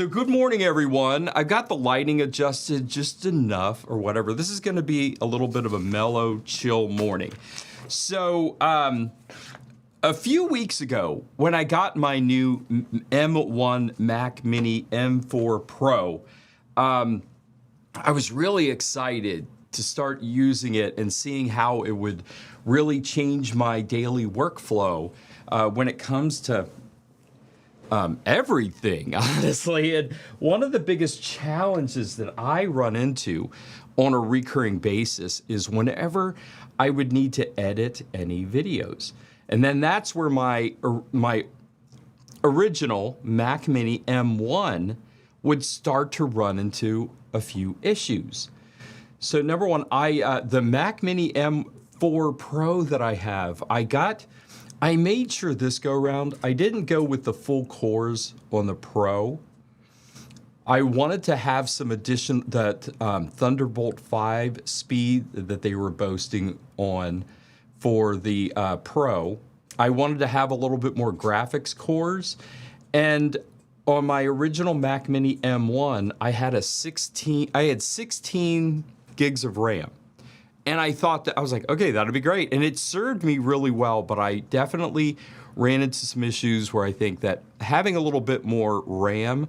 So good morning, everyone. I've got the lighting adjusted just enough or whatever. This is going to be a little bit of a mellow, chill morning. So a few weeks ago, when I got my new M1 Mac Mini M4 Pro, I was really excited to start using it and seeing how it would really change my daily workflow when it comes to everything, honestly. And one of the biggest challenges that I run into on a recurring basis is whenever I would need to edit any videos. And then that's where my original Mac Mini M1 would start to run into a few issues. So number one, the Mac Mini M4 Pro that I have, I made sure this go around, I didn't go with the full cores on the Pro. I wanted to have some addition, that Thunderbolt 5 speed that they were boasting on for the Pro. I wanted to have a little bit more graphics cores. And on my original Mac Mini M1, I had 16 gigs of RAM. And I thought that, I was like, okay, that'd be great. And it served me really well, but I definitely ran into some issues where I think that having a little bit more RAM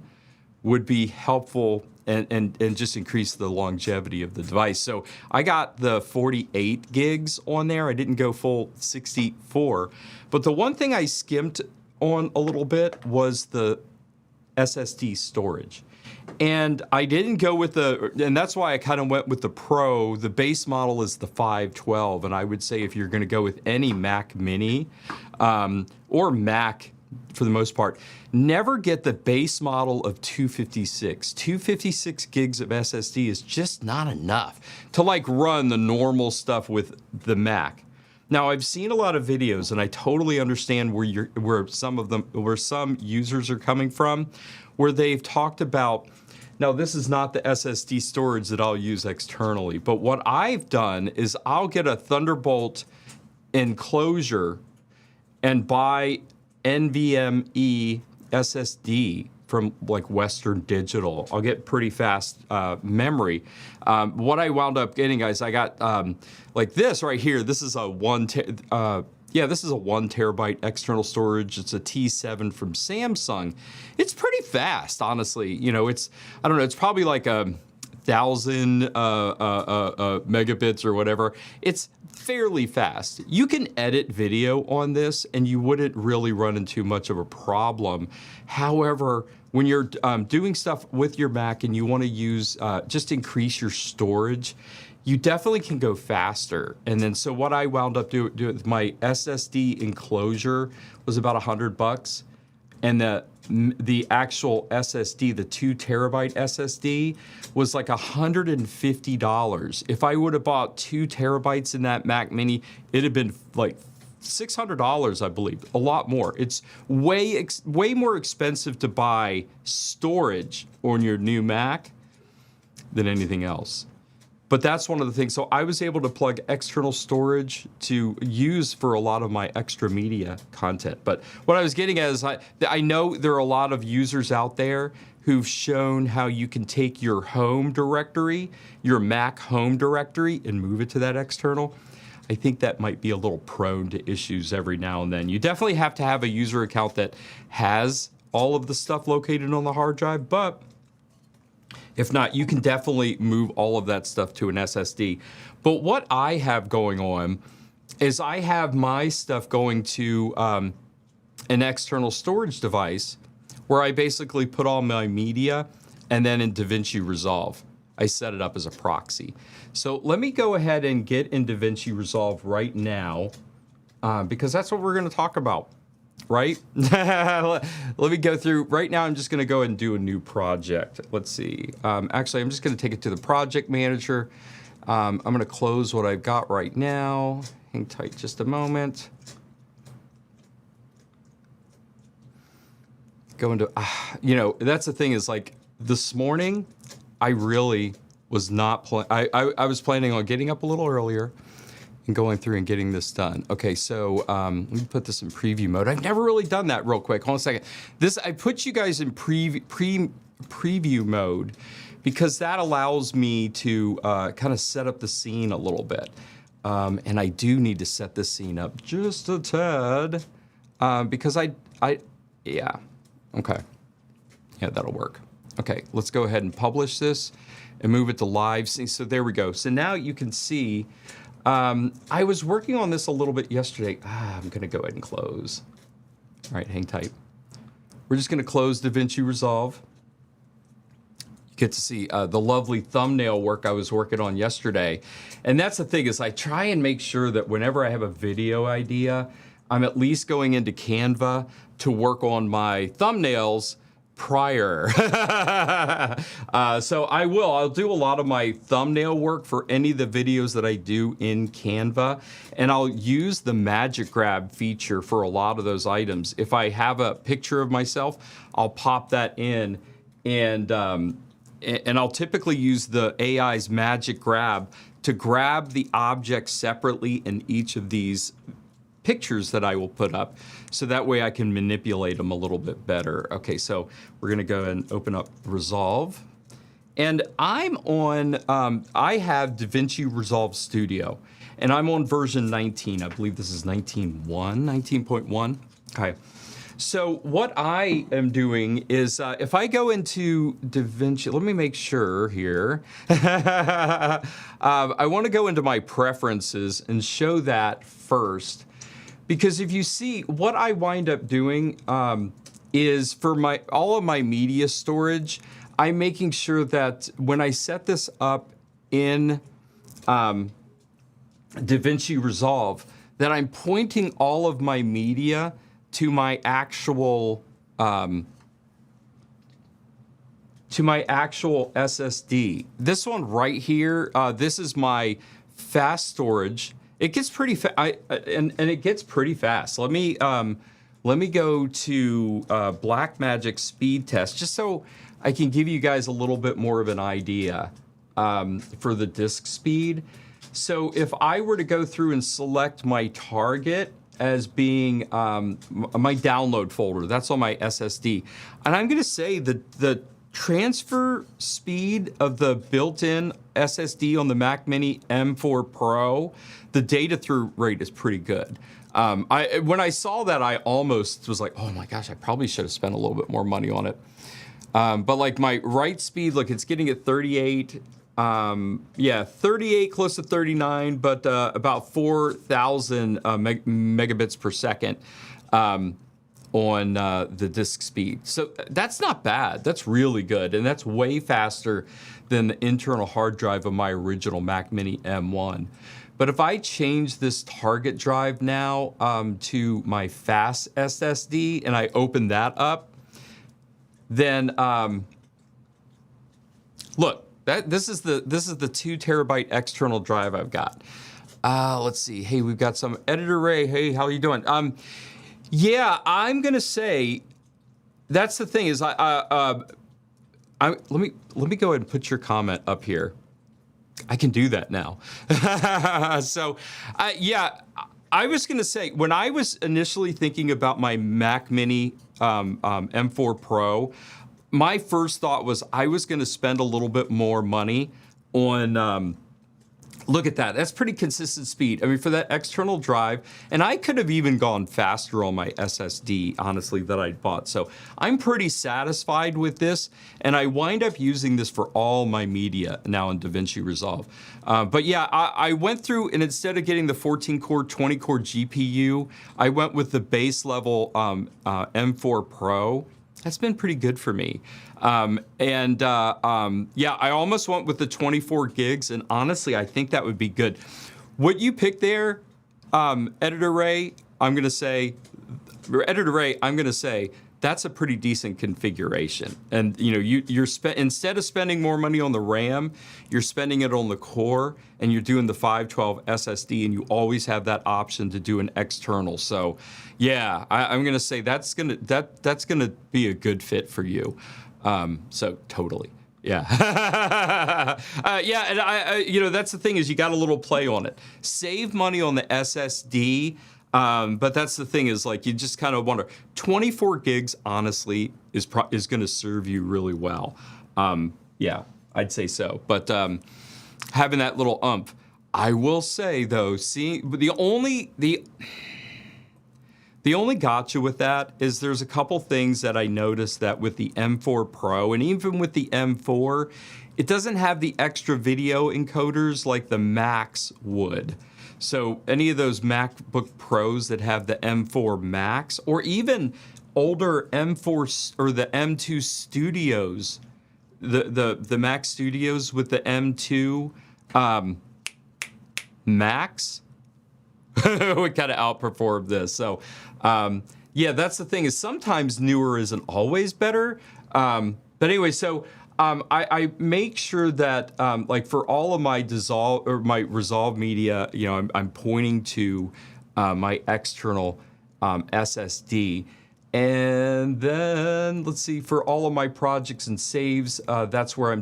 would be helpful and just increase the longevity of the device. So I got the 48 gigs on there. I didn't go full 64. But the one thing I skimmed on a little bit was the SSD storage. And I didn't go with and that's why I kind of went with the Pro. The base model is the 512, and I would say if you're going to go with any Mac Mini or Mac for the most part, never get the base model of 256. 256 gigs of SSD is just not enough to like run the normal stuff with the Mac. Now, I've seen a lot of videos, and I totally understand where some users are coming from, where they've talked about, now this is not the SSD storage that I'll use externally, but what I've done is I'll get a Thunderbolt enclosure and buy NVMe SSD from like Western Digital. I'll get pretty fast memory. What I wound up getting, guys, I got like this right here. This is a 1 terabyte external storage. It's a T7 from Samsung. It's pretty fast, honestly. You know, it's probably like 1,000 megabits or whatever. It's fairly fast. You can edit video on this and you wouldn't really run into much of a problem. However, when you're doing stuff with your Mac and you want to use, just increase your storage, you definitely can go faster. And then, so what I wound up doing with my SSD enclosure was about $100, and the actual SSD, the 2 terabyte SSD, was like $150. If I would have bought 2 terabytes in that Mac Mini, it'd have been like $600, I believe, a lot more. It's way more expensive to buy storage on your new Mac than anything else. But that's one of the things. So I was able to plug external storage to use for a lot of my extra media content. But what I was getting at is I know there are a lot of users out there who've shown how you can take your home directory, your Mac home directory, and move it to that external. I think that might be a little prone to issues every now and then. You definitely have to have a user account that has all of the stuff located on the hard drive, but if not, you can definitely move all of that stuff to an SSD. But what I have going on is I have my stuff going to an external storage device where I basically put all my media, and then in Davinci Resolve, I set it up as a proxy. So let me go ahead and get in Davinci Resolve right now, because that's what we're going to talk about. Right? Let me go through. Right now, I'm just going to go ahead and do a new project. Let's see. Actually, I'm just going to take it to the project manager. I'm going to close what I've got right now. Hang tight just a moment. Go into, you know, that's the thing is like this morning, I really was not I was planning on getting up a little earlier and going through and getting this done. Okay, so let me put this in preview mode. I've never really done that real quick. Hold on a second. I put you guys in preview mode because that allows me to kind of set up the scene a little bit. And I do need to set this scene up just a tad because yeah, okay. Yeah, that'll work. Okay, let's go ahead and publish this and move it to live. So there we go. So now you can see, I was working on this a little bit yesterday. I'm gonna go ahead and close. All right, hang tight. We're just gonna close Davinci Resolve. You get to see the lovely thumbnail work I was working on yesterday. And that's the thing is I try and make sure that whenever I have a video idea, I'm at least going into Canva to work on my thumbnails prior. So I'll do a lot of my thumbnail work for any of the videos that I do in Canva, and I'll use the magic grab feature for a lot of those items. If I have a picture of myself, I'll pop that in, and I'll typically use the AI's magic grab to grab the objects separately in each of these pictures that I will put up, so that way I can manipulate them a little bit better. Okay, so we're gonna go and open up Resolve. And I'm on, I have Davinci Resolve Studio, and I'm on version 19. I believe this is 19.1. Okay, so what I am doing is, if I go into Davinci, let me make sure here. I wanna go into my preferences and show that first. Because if you see, what I wind up doing is for all of my media storage, I'm making sure that when I set this up in Davinci Resolve, that I'm pointing all of my media to my actual SSD. This one right here, this is my fast storage. It gets pretty and it gets pretty fast. Let me go to Blackmagic speed test just so I can give you guys a little bit more of an idea for the disk speed. So if I were to go through and select my target as being my download folder, that's on my SSD, and I'm going to say that the transfer speed of the built-in SSD on the Mac Mini M4 Pro, the data through rate is pretty good. When I saw that, I almost was like, oh my gosh, I probably should have spent a little bit more money on it. But like my write speed, look, it's getting at 38. Yeah, 38, close to 39, but about 4,000 megabits per second. On the disk speed. So that's not bad. That's really good. And that's way faster than the internal hard drive of my original Mac Mini M1. But if I change this target drive now to my fast SSD and I open that up, then look, this is the 2 terabyte external drive I've got. Let's see. Hey, we've got some Editor Ray. Hey, how are you doing? Yeah, I'm gonna say that's the thing is let me go ahead and put your comment up here. I can do that now. So yeah, I was gonna say when I was initially thinking about my Mac Mini M4 Pro, my first thought was I was gonna spend a little bit more money on. Look at that. That's pretty consistent speed. I mean, for that external drive, and I could have even gone faster on my SSD, honestly, that I bought. So I'm pretty satisfied with this, and I wind up using this for all my media now in Davinci Resolve. But yeah, I went through, and instead of getting the 14-core, 20-core GPU, I went with the base level M4 Pro. That's been pretty good for me. Yeah, I almost went with the 24 gigs, and honestly, I think that would be good. What you picked there, Editor Ray, I'm gonna say, that's a pretty decent configuration. And you know, you're instead of spending more money on the RAM, you're spending it on the core, and you're doing the 512 SSD, and you always have that option to do an external. So, yeah, I'm gonna say that's gonna be a good fit for you. So totally. Yeah. Yeah, and you know, that's the thing is you got a little play on it. Save money on the SSD. But that's the thing is like you just kind of wonder. 24 gigs, honestly, is going to serve you really well. Yeah, I'd say so. But having that little umph, I will say though, the only gotcha with that is there's a couple things that I noticed that with the M4 Pro and even with the M4, it doesn't have the extra video encoders like the Max would. So any of those MacBook Pros that have the M4 Max or even older M4 or the M2 Studios, the Mac Studios with the M2 Max would kind of outperform this. So yeah, that's the thing is sometimes newer isn't always better. But anyway, so I make sure that like for all of my Resolve media, you know, I'm pointing to my external SSD. And then let's see, for all of my projects and saves, that's where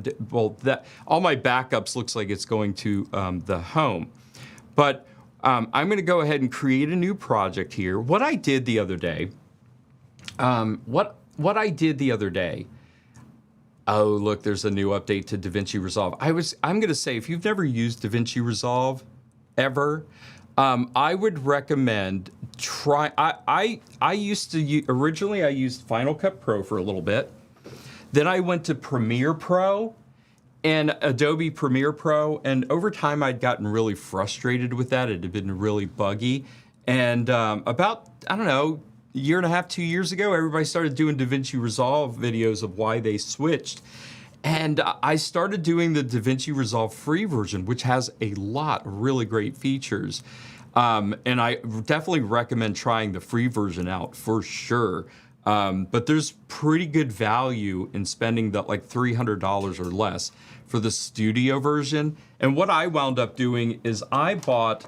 all my backups looks like it's going to the home. But I'm going to go ahead and create a new project here. What I did the other day, what I did the other day. Oh, look, there's a new update to Davinci Resolve. I'm going to say, if you've never used Davinci Resolve ever, I would recommend try. I used to originally I used Final Cut Pro for a little bit. Then I went to Premiere Pro and Adobe Premiere Pro, and over time I'd gotten really frustrated with that. It had been really buggy, and about I don't know. Year and a half, 2 years ago, everybody started doing Davinci Resolve videos of why they switched. And I started doing the Davinci Resolve free version, which has a lot of really great features. And I definitely recommend trying the free version out for sure. But there's pretty good value in spending the like $300 or less for the studio version. And what I wound up doing is I bought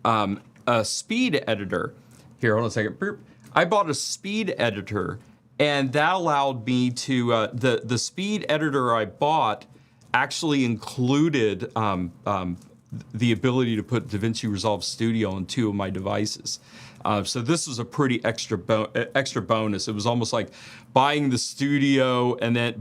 a speed editor. Here, hold on a second. I bought a speed editor, and that allowed me to, the speed editor I bought actually included the ability to put Davinci Resolve Studio on 2 of my devices. So this was a pretty extra bonus. It was almost like buying Studio and then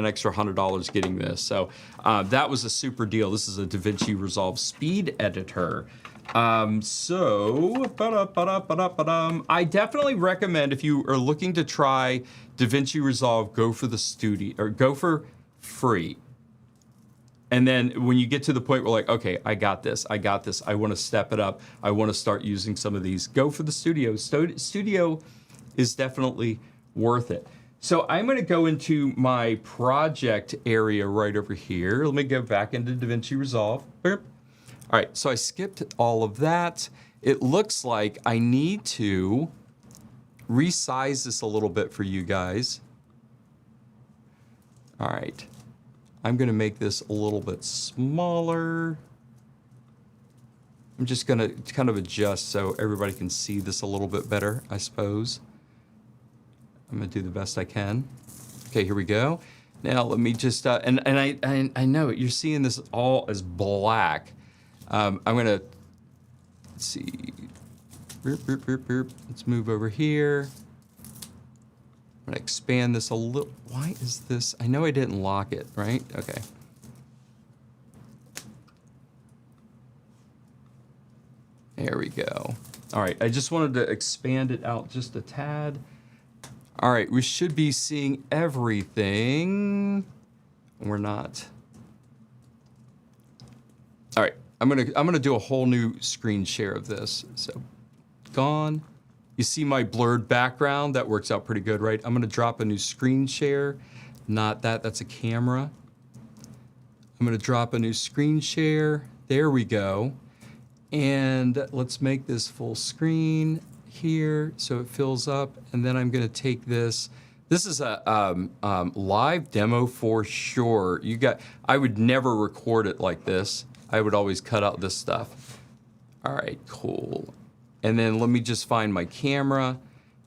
extra $100 getting this. So that was a super deal. This is a Davinci Resolve speed editor. I definitely recommend if you are looking to try Davinci Resolve, go for the studio or go for free. And then when you get to the point where like, okay, I got this, I want to step it up, I want to start using some of these, go for the studio. Studio is definitely worth it. So I'm going to go into my project area right over here. Let me go back into Davinci Resolve. All right, so I skipped all of that. It looks like I need to resize this a little bit for you guys. All right, I'm gonna make this a little bit smaller. I'm just gonna kind of adjust so everybody can see this a little bit better, I suppose. I'm gonna do the best I can. Okay, here we go. Now let me just, and I know you're seeing this all as black. I'm gonna, let's see, let's move over here. I'm gonna expand this a little. Why is this? I know I didn't lock it, right? Okay. There we go. All right, I just wanted to expand it out just a tad. All right, we should be seeing everything. We're not. All right. I'm gonna do a whole new screen share of this. So, gone. You see my blurred background? That works out pretty good, right? I'm gonna drop a new screen share. Not that, that's a camera. I'm gonna drop a new screen share. There we go. And let's make this full screen here so it fills up. And then I'm gonna take this. This is a live demo for sure. I would never record it like this. I would always cut out this stuff. All right, cool. And then let me just find my camera,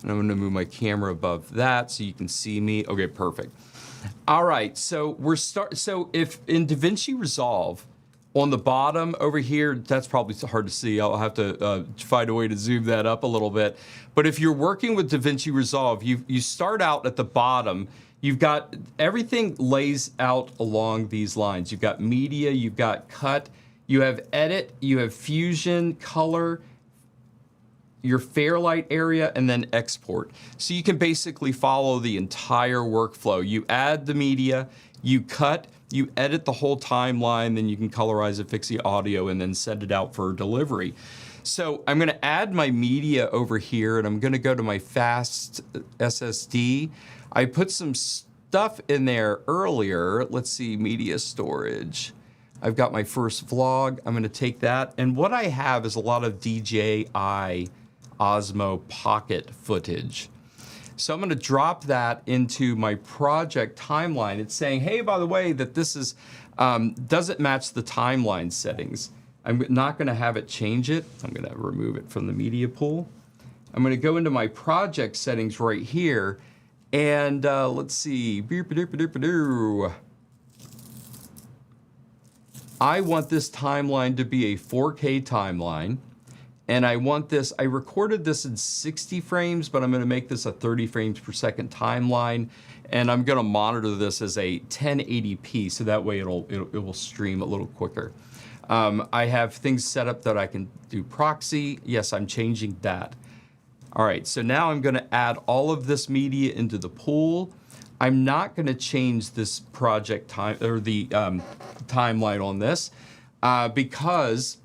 and I'm gonna move my camera above that so you can see me. Okay, perfect. All right, so so if in Davinci Resolve, On the bottom over here, that's probably hard to see. I'll have to find a way to zoom that up a little bit. But if you're working with Davinci Resolve, you start out at the bottom. You've got everything lays out along these lines. You've got media, you've got cut, you have edit, you have fusion, color, your Fairlight area, and then export. So you can basically follow the entire workflow. You add the media, you cut, you edit the whole timeline, then you can colorize it, fix the audio, and then send it out for delivery. So I'm gonna add my media over here, and I'm gonna go to my fast SSD. I put some stuff in there earlier. Let's see, media storage. I've got my first vlog. I'm gonna take that, and what I have is a lot of DJI Osmo Pocket footage. So I'm gonna drop that into my project timeline. It's saying, hey, by the way, that this is doesn't match the timeline settings. I'm not gonna have it change it. I'm gonna remove it from the media pool. I'm gonna go into my project settings right here, and let's see. I want this timeline to be a 4K timeline. And I want this, I recorded this in 60 frames, but I'm gonna make this a 30 frames per second timeline. And I'm gonna monitor this as a 1080p, so that way it will stream a little quicker. I have things set up that I can do proxy. Yes, I'm changing that. All right, so now I'm gonna add all of this media into the pool. I'm not gonna change this project time, or the timeline on this, because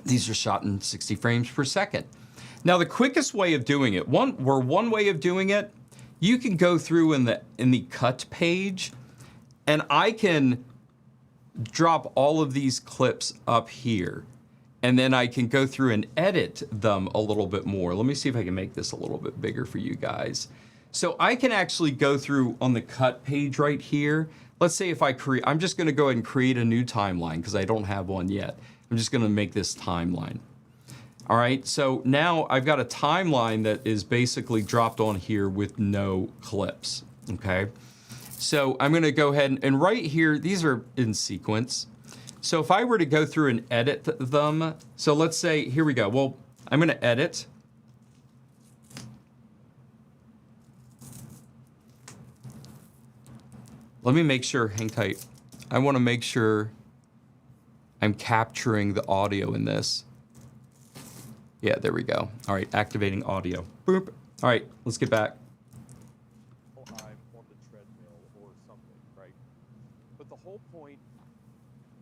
these are shot in 60 frames per second. Now the quickest way of doing it, one way of doing it, you can go through in the cut page, and I can drop all of these clips up here, and then I can go through and edit them a little bit more. Let me see if I can make this a little bit bigger for you guys. So I can actually go through on the cut page right here. Let's say if I'm just gonna go ahead and create a new timeline because I don't have one yet. I'm just gonna make this timeline. All right, so now I've got a timeline that is basically dropped on here with no clips, okay? So I'm gonna go ahead and right here, these are in sequence. So if I were to go through and edit them, so let's say, here we go. Well, I'm gonna edit. Let me make sure, hang tight. I wanna make sure I'm capturing the audio in this. Yeah, there we go. All right, activating audio. Boop. All right, let's get back. I'm on the treadmill or something, right? But the whole point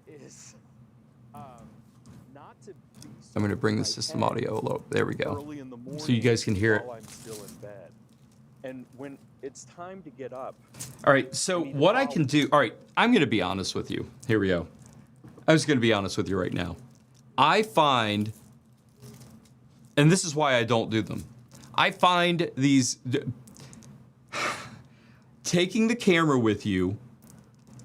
is not to be. I'm gonna bring the system audio low. There we go. Early in the morning, so you guys can hear it. while I'm still in bed. And when it's time to get up. All right, so what I can do, all right, I'm gonna be honest with you. Here we go. I'm just gonna be honest with you right now. I find, and this is why I don't do them, I find these, taking the camera with you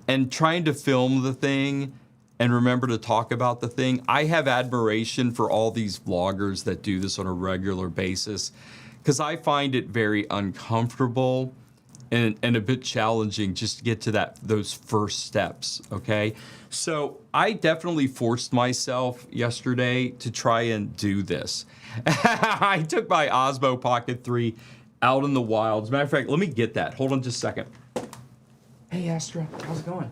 and trying to film the thing and remember to talk about the thing, I have admiration for all these vloggers that do this on a regular basis, because I find it very uncomfortable and a bit challenging just to get to those first steps, okay? So I definitely forced myself yesterday to try and do this. I took my Osmo Pocket 3 out in the wild. As a matter of fact, let me get that. Hold on just a second. Hey, Astra, how's it going?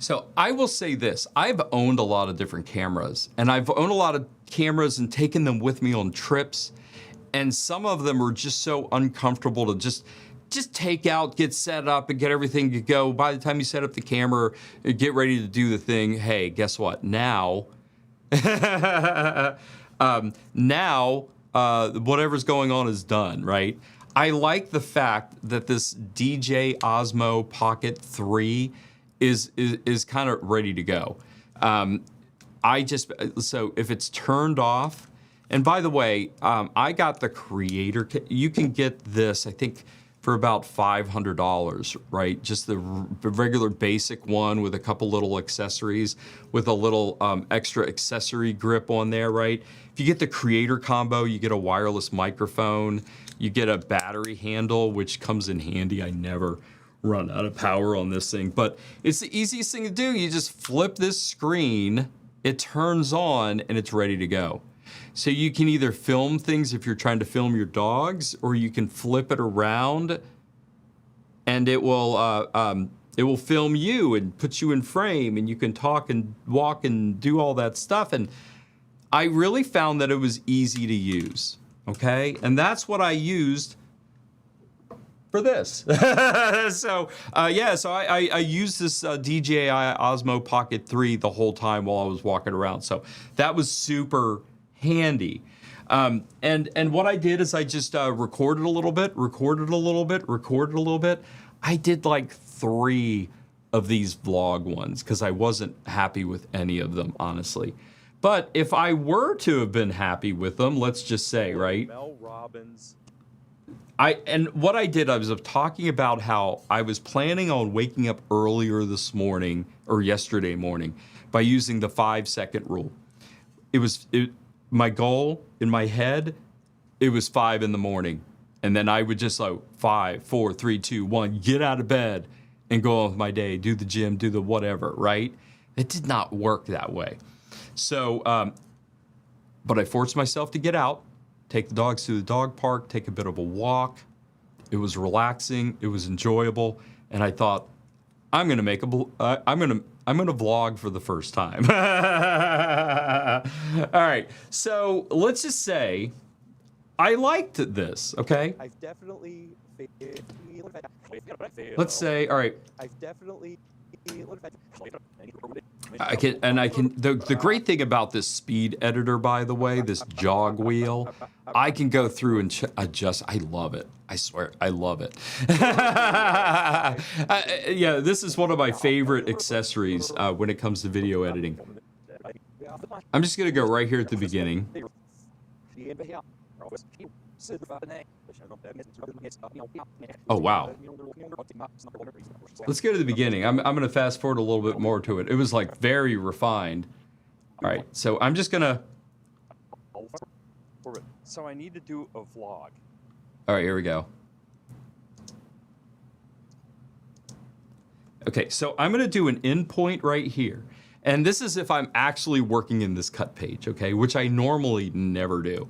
So I will say this, I've owned a lot of different cameras, and I've owned a lot of cameras and taken them with me on trips, and some of them are just so uncomfortable to just take out, get set up, and get everything to go. By the time you set up the camera, get ready to do the thing, hey, guess what? Now, whatever's going on is done, right? I like the fact that this DJ Osmo Pocket 3 is kind of ready to go. So if it's turned off, and by the way, I got the creator kit. You can get this, I think, for about $500, right? Just the regular basic one with a couple little accessories, with a little extra accessory grip on there, right? If you get the creator combo, you get a wireless microphone, you get a battery handle, which comes in handy. I never run out of power on this thing, but it's the easiest thing to do. You just flip this screen, it turns on, and it's ready to go. So you can either film things if you're trying to film your dogs, or you can flip it around and it will film you and put you in frame, and you can talk and walk and do all that stuff. And I really found that it was easy to use, okay? And that's what I used for this. So I used this DJI Osmo Pocket 3 the whole time while I was walking around. So that was super handy. And what I did is I just recorded a little bit. I did like 3 of these vlog ones because I wasn't happy with any of them, honestly. But if I were to have been happy with them, let's just say, right? Mel Robbins. And what I did, I was talking about how I was planning on waking up earlier this morning or yesterday morning by using the 5-second rule. My goal in my head, it was 5 in the morning. And then I would just like 5, 4, 3, 2, 1, get out of bed and go on with my day, do the gym, do the whatever, right? It did not work that way. So, but I forced myself to get out, take the dogs to the dog park, take a bit of a walk. It was relaxing, it was enjoyable, and I thought, I'm gonna vlog for the first time. All right, so let's just say I liked this, okay? I've definitely. Let's say, all right. I've definitely. The great thing about this speed editor, by the way, this jog wheel, I can go through and adjust. I love it. I swear, I love it. Yeah, this is one of my favorite accessories when it comes to video editing. I'm just gonna go right here at the beginning. Oh, wow. Let's go to the beginning. I'm going to fast forward a little bit more to it. It was like very refined. All right, so I'm just going to... So I need to do a vlog. All right, here we go. Okay, so I'm going to do an end point right here. And this is if I'm actually working in this cut page, okay, which I normally never do.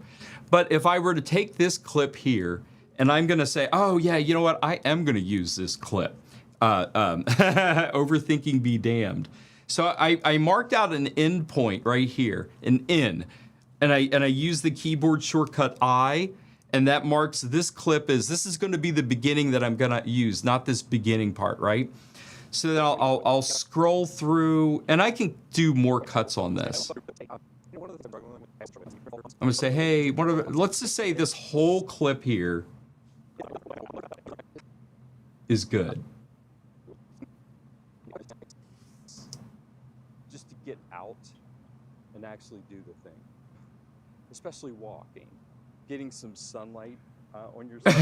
But if I were to take this clip here, and I'm going to say, oh, yeah, you know what? I am going to use this clip. Overthinking be damned. So I marked out an end point right here, an in. And I use the keyboard shortcut I, and that marks this clip as this is going to be the beginning that I'm going to use, not this beginning part, right? So then I'll scroll through, and I can do more cuts on this. I'm gonna say, hey, let's just say this whole clip here is good. Just to get out and actually do the thing, especially walking, getting some sunlight on your skin.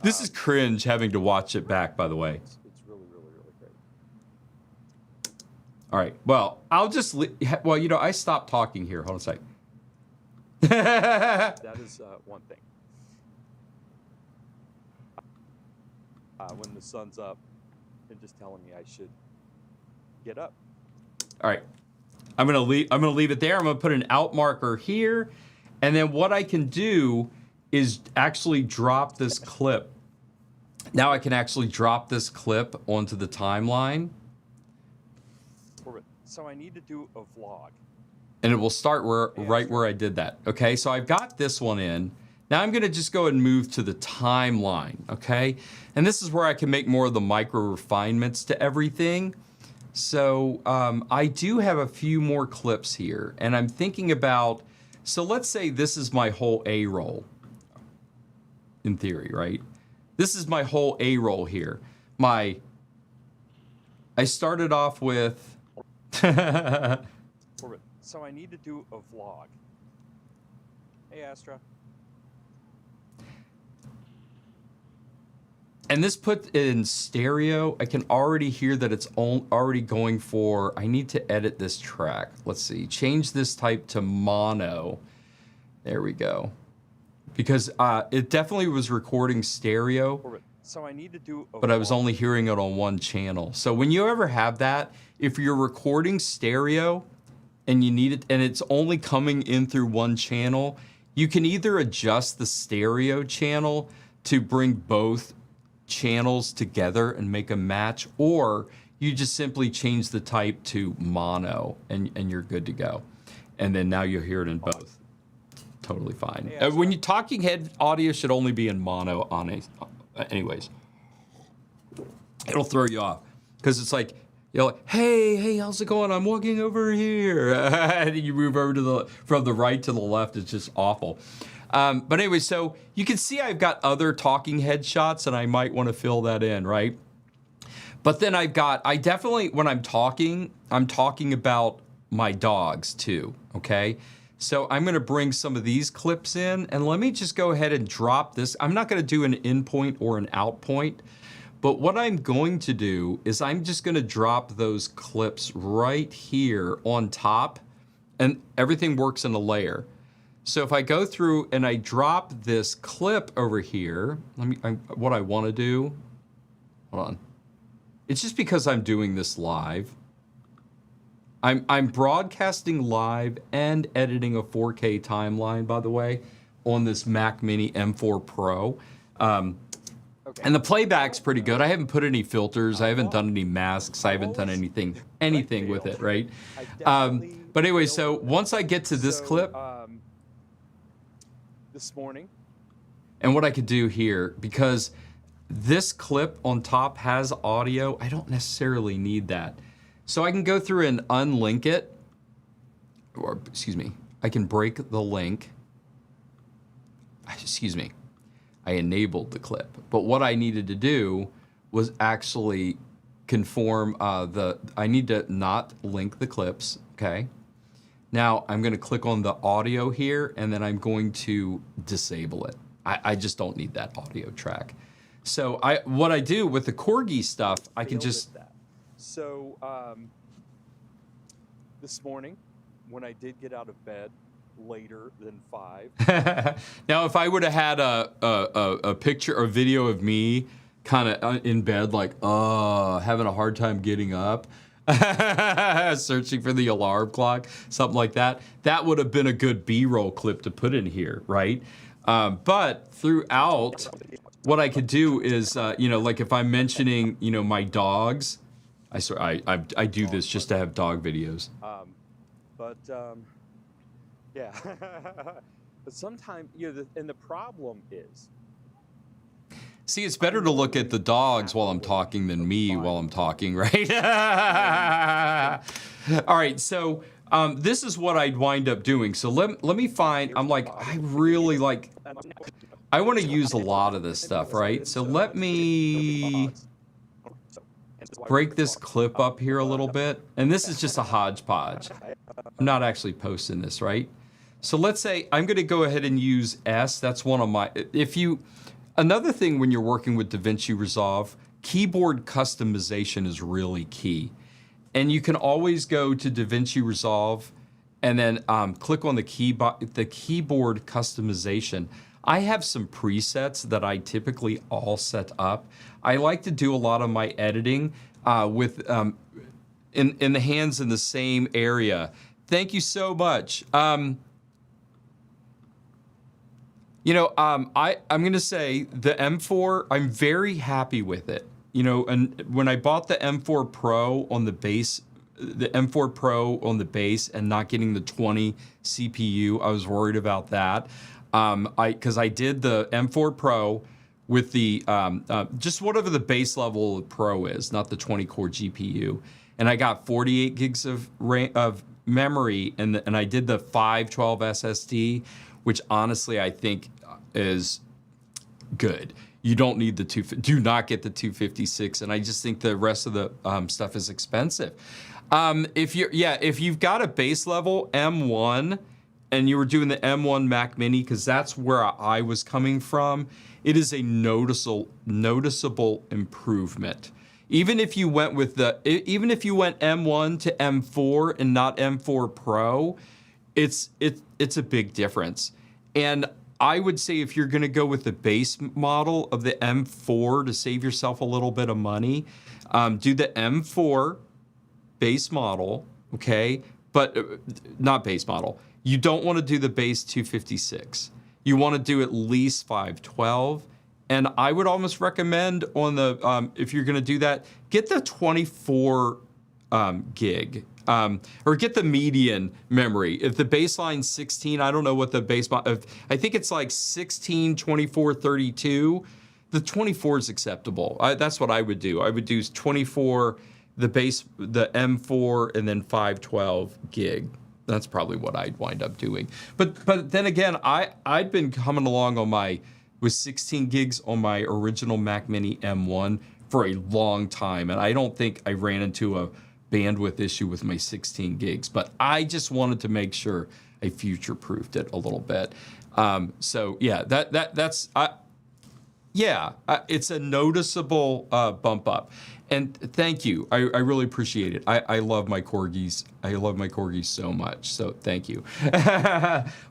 This is cringe having to watch it back, by the way. It's really, really, really great. All right, well, I'll just, well, you know, I stopped talking here. Hold on a second. That is one thing. When the sun's up and just telling me I should get up. All right, I'm gonna leave it there. I'm gonna put an out marker here, and then what I can do is actually drop this clip. Now I can actually drop this clip onto the timeline. So I need to do a vlog. And it will start right where I did that. Okay, so I've got this one in. Now I'm gonna just go and move to the timeline, okay? And this is where I can make more of the micro refinements to everything. So I do have a few more clips here, and I'm thinking about, so let's say this is my whole A roll, in theory, right? This is my whole A roll here. I started off with, So I need to do a vlog. Hey, Astra. And this put in stereo. I can already hear that it's already going for, I need to edit this track. Let's see, change this type to mono. There we go. Because it definitely was recording stereo, So I need to do but I was only hearing it on one channel. So when you ever have that, if you're recording stereo and you need it, and it's only coming in through one channel, you can either adjust the stereo channel to bring both channels together and make a match, or you just simply change the type to mono and you're good to go. And then now you'll hear it in both. Totally fine. Yeah, When you talking head audio should only be in mono on anyways. It'll throw you off because it's like, you're like, hey, how's it going? I'm walking over here. And you move over from the right to the left. It's just awful. But anyway, so you can see I've got other talking head shots and I might want to fill that in, right? But then I definitely, when I'm talking about my dogs too, okay? So I'm gonna bring some of these clips in and let me just go ahead and drop this. I'm not gonna do an in point or an out point, but what I'm going to do is I'm just gonna drop those clips right here on top and everything works in a layer. So if I go through and I drop this clip over here, what I want to do, hold on. It's just because I'm doing this live. I'm broadcasting live and editing a 4K timeline, by the way, on this Mac Mini M4 Pro. Okay. And the playback's pretty good. I haven't put any filters. I haven't done any masks. I haven't done anything with it, right? But anyway, so once I get to this clip, this morning. And what I could do here, because this clip on top has audio, I don't necessarily need that. So I can go through and unlink it, or excuse me, I can break the link. Excuse me, I enabled the clip. But what I needed to do was actually conform I need to not link the clips, okay? Now I'm going to click on the audio here and then I'm going to disable it. I just don't need that audio track. So what I do with the Corgi stuff, I can just... So this morning when I did get out of bed later than 5. Now if I would have had a picture or video of me kind of in bed like, having a hard time getting up, searching for the alarm clock, something like that. That would have been a good B-roll clip to put in here, right? But throughout, what I could do is, like if I'm mentioning, my dogs, I do this just to have dog videos. Yeah. But sometimes, and the problem is, see, it's better to look at the dogs while I'm talking than me while I'm talking, right? All right, so this is what I'd wind up doing. So let me find, I want to use a lot of this stuff, right? So let me break this clip up here a little bit. And this is just a hodgepodge. I'm not actually posting this, right? So let's say I'm going to go ahead and use S. That's one of my, another thing when you're working with Davinci Resolve, keyboard customization is really key. And you can always go to Davinci Resolve and then click on the keyboard customization. I have some presets that I typically all set up. I like to do a lot of my editing with in the hands in the same area. Thank you so much. I'm going to say the M4, I'm very happy with it. And when I bought the M4 Pro on the base, and not getting the 20 CPU, I was worried about that. Because I did the M4 Pro with the, just whatever the base level of Pro is, not the 20 core GPU. And I got 48 gigs of memory, and I did the 512 SSD, which honestly I think is good. You don't need do not get the 256, and I just think the rest of the stuff is expensive. If you've got a base level M1 and you were doing the M1 Mac Mini, because that's where I was coming from, it is a noticeable improvement. Even if you went M1 to M4 and not M4 Pro, it's a big difference. And I would say if you're going to go with the base model of the M4 to save yourself a little bit of money, do the M4 base model, okay? But not base model. You don't want to do the base 256. You want to do at least 512. And I would almost recommend on the, if you're going to do that, get the 24 gig. Or get the median memory. If the baseline's 16, I don't know what the base, I think it's like 16, 24, 32. The 24 is acceptable. That's what I would do. I would do 24, the base, the M4, and then 512 gig. That's probably what I'd wind up doing. But then again, I'd been coming along on with 16 gigs on my original Mac Mini M1 for a long time, and I don't think I ran into a bandwidth issue with my 16 gigs, but I just wanted to make sure I future-proofed it a little bit. So yeah, it's a noticeable bump up. And thank you. I really appreciate it. I love my corgis. I love my corgis so much. So thank you.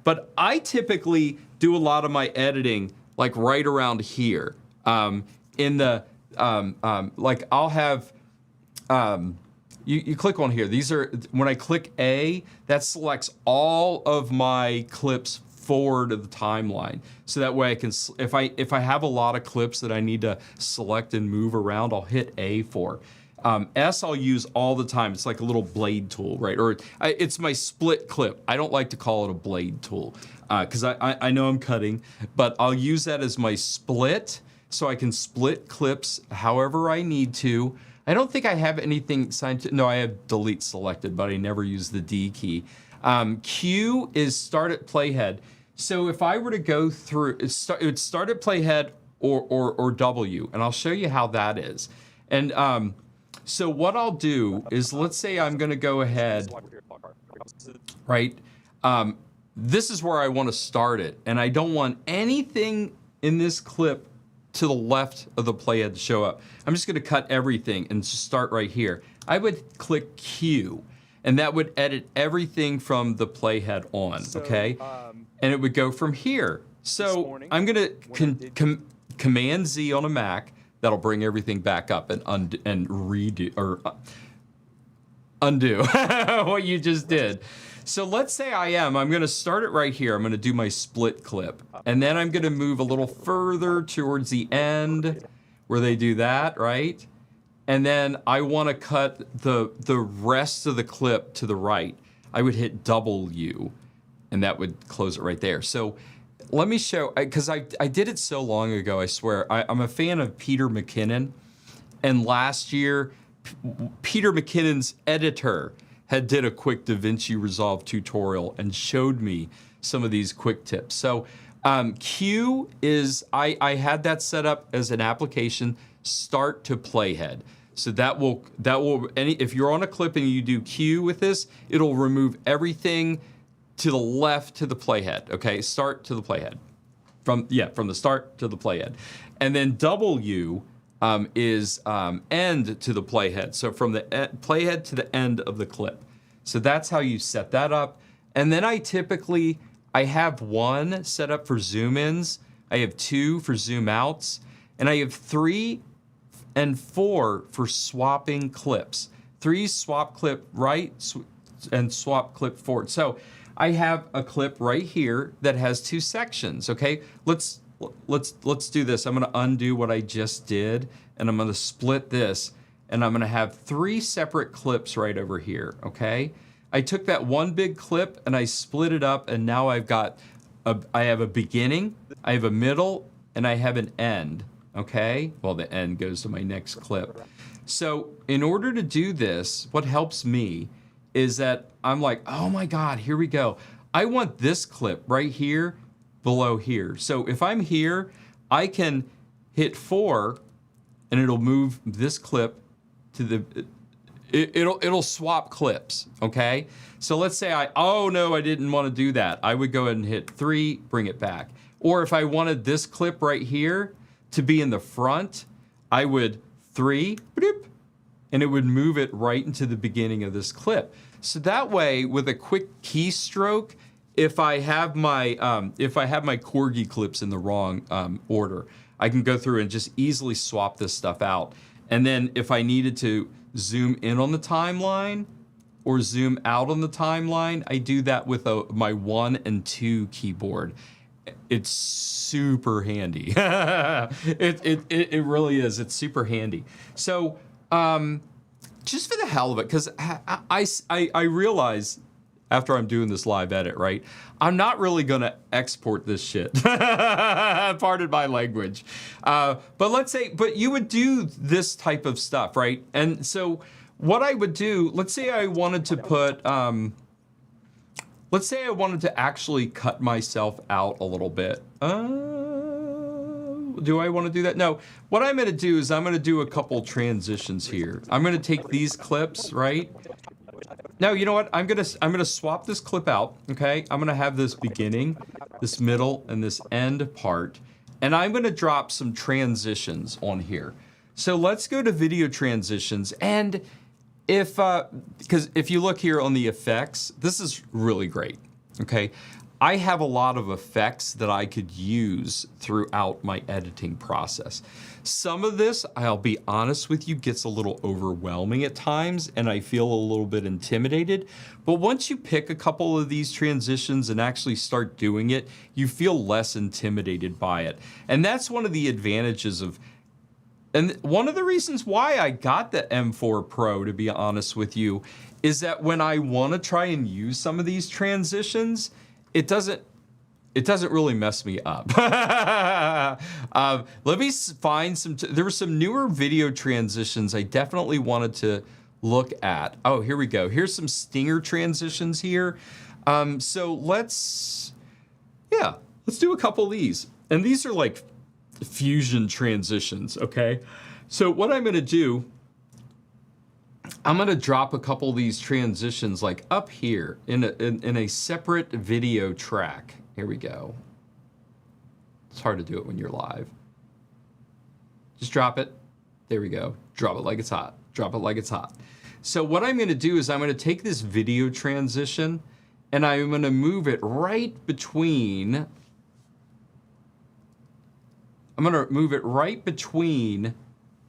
But I typically do a lot of my editing like right around here. In the like I'll have you click on here. These are when I click A, that selects all of my clips forward of the timeline, so that way I can, if I have a lot of clips that I need to select and move around, I'll hit A for. S I'll use all the time. It's like a little blade tool, right? Or it's my split clip. I don't like to call it a blade tool because I know I'm cutting, but I'll use that as my split, so I can split clips however I need to. I don't think I have anything signed. No, I have delete selected, but I never use the D key. Q is start at playhead. So if I were to go through, it would start at playhead or W, and I'll show you how that is. And so what I'll do is, let's say I'm going to go ahead, right? This is where I want to start it, and I don't want anything in this clip to the left of the playhead to show up. I'm just going to cut everything and just start right here. I would click Q, and that would edit everything from the playhead on, okay? And it would go from here. So I'm going to Command Z on a Mac. That'll bring everything back up and redo or undo what you just did. So let's say I'm going to start it right here. I'm going to do my split clip. And then I'm going to move a little further towards the end where they do that, right? And then I want to cut the rest of the clip to the right. I would hit W, and that would close it right there. So let me show, because I did it so long ago, I swear. I'm a fan of Peter McKinnon, and last year, Peter McKinnon's editor did a quick Davinci Resolve tutorial and showed me some of these quick tips. So Q is, I had that set up as an application, start to playhead. So that will if you're on a clip and you do Q with this, it'll remove everything to the left to the playhead. Okay, start to the playhead. From the start to the playhead. And then W is end to the playhead. So from the playhead to the end of the clip. So that's how you set that up. And then I have 1 set up for zoom ins, I have 2 for zoom outs, and I have 3 and 4 for swapping clips. 3 swap clip right and swap clip forward. So I have a clip right here that has 2 sections. Okay, let's do this. I'm going to undo what I just did, and I'm going to split this, and I'm going to have 3 separate clips right over here. Okay, I took that one big clip and I split it up, and now I have a beginning, I have a middle, and I have an end. Okay, well, the end goes to my next clip. So in order to do this, what helps me is that I'm like, oh my God, here we go. I want this clip right here below here. So if I'm here, I can hit 4 and it'll move this clip to it'll swap clips, okay? So let's say oh no, I didn't want to do that. I would go ahead and hit 3, bring it back. Or if I wanted this clip right here to be in the front, I would 3, bloop, and it would move it right into the beginning of this clip. So that way, with a quick keystroke, if I have my Corgi clips in the wrong order, I can go through and just easily swap this stuff out. And then if I needed to zoom in on the timeline or zoom out on the timeline, I do that with my 1 and 2 keyboard. It's super handy. It really is. It's super handy. So just for the hell of it, because I realize after I'm doing this live edit, right, I'm not really going to export this shit. Pardon my language. But you would do this type of stuff, right? And so what I would do, let's say I wanted to put, let's say I wanted to actually cut myself out a little bit. Do I want to do that? No. What I'm going to do is I'm going to do a couple transitions here. I'm going to take these clips, right? No, you know what? I'm gonna swap this clip out, okay? I'm gonna have this beginning, this middle, and this end part, and I'm gonna drop some transitions on here. So let's go to video transitions, and because if you look here on the effects, this is really great, okay? I have a lot of effects that I could use throughout my editing process. Some of this, I'll be honest with you, gets a little overwhelming at times and I feel a little bit intimidated. But once you pick a couple of these transitions and actually start doing it, you feel less intimidated by it. And that's one of the advantages of, and one of the reasons why I got the M4 Pro, to be honest with you, is that when I want to try and use some of these transitions, it doesn't really mess me up. Let me find some, there were some newer video transitions I definitely wanted to look at. Oh, here we go. Here's some stinger transitions here. So let's do a couple of these. And these are like fusion transitions, okay? So what I'm gonna do, I'm gonna drop a couple of these transitions like up here in a separate video track. Here we go. It's hard to do it when you're live. Just drop it. There we go. Drop it like it's hot. Drop it like it's hot. So what I'm gonna do is I'm gonna take this video transition and I'm gonna move it right between,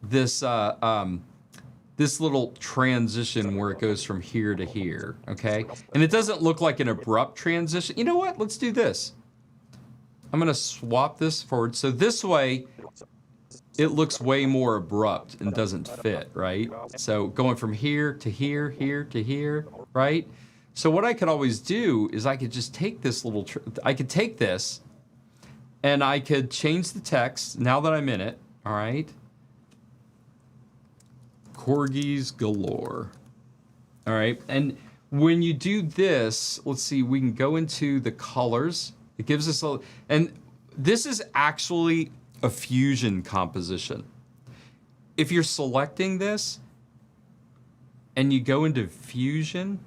this this little transition where it goes from here to here, okay? And it doesn't look like an abrupt transition. You know what? Let's do this. I'm gonna swap this forward. So this way, it looks way more abrupt and doesn't fit, right? So going from here to here, here to here, right? So what I could always do is I could just take this little, I could take this and I could change the text now that I'm in it, all right? Corgis galore. All right, and when you do this, let's see, we can go into the colors. It gives us a, and this is actually a fusion composition. If you're selecting this and you go into fusion,